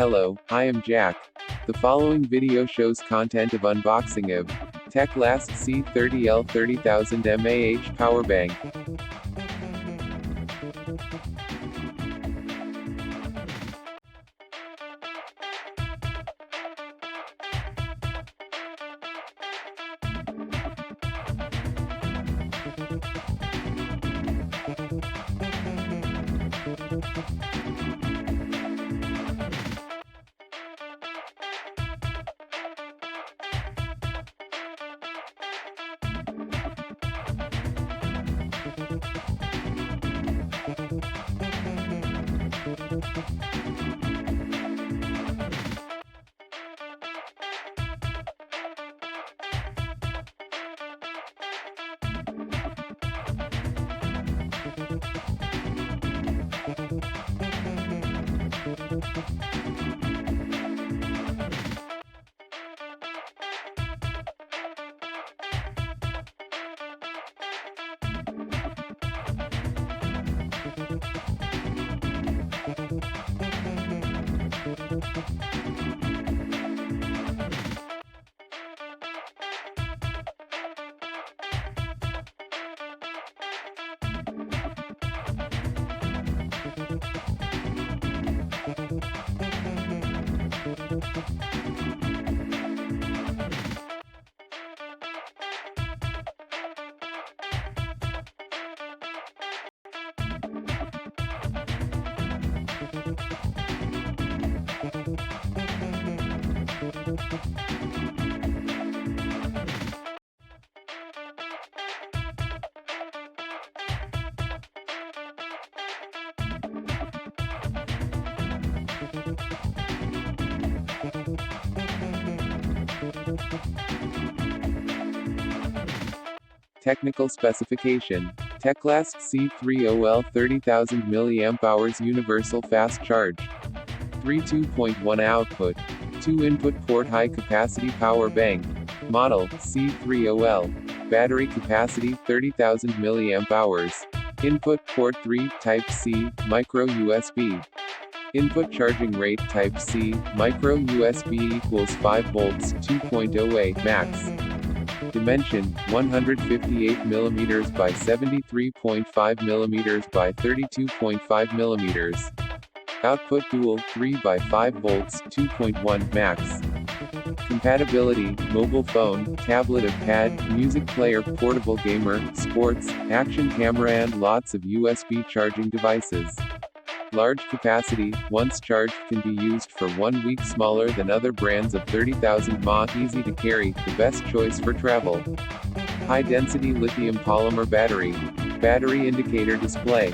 Hello, I am Jack. The following video shows content of unboxing of Teclast C30L 30,000 mAh power bank. Technical specification. Teclast C30L 30,000 mAh universal fast charge. 3 2.1 output. 2 input port high capacity power bank. Model, C30L. Battery capacity, 30,000 mAh. Input port 3, Type C, micro USB. Input charging rate Type C, micro USB equals 5 volts, 2.0A, max. Dimension, 158 mm by 73.5 mm by 32.5 mm. Output dual, 3 by 5 volts, 2.1, max. Compatibility, mobile phone, tablet or pad, music player, portable gamer, sports, action camera and lots of USB charging devices. Large capacity, once charged, can be used for 1 week. Smaller than other brands of 30,000 mAh, easy to carry, the best choice for travel. High density lithium polymer battery. Battery indicator display.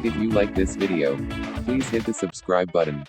If you like this video, please hit the subscribe button.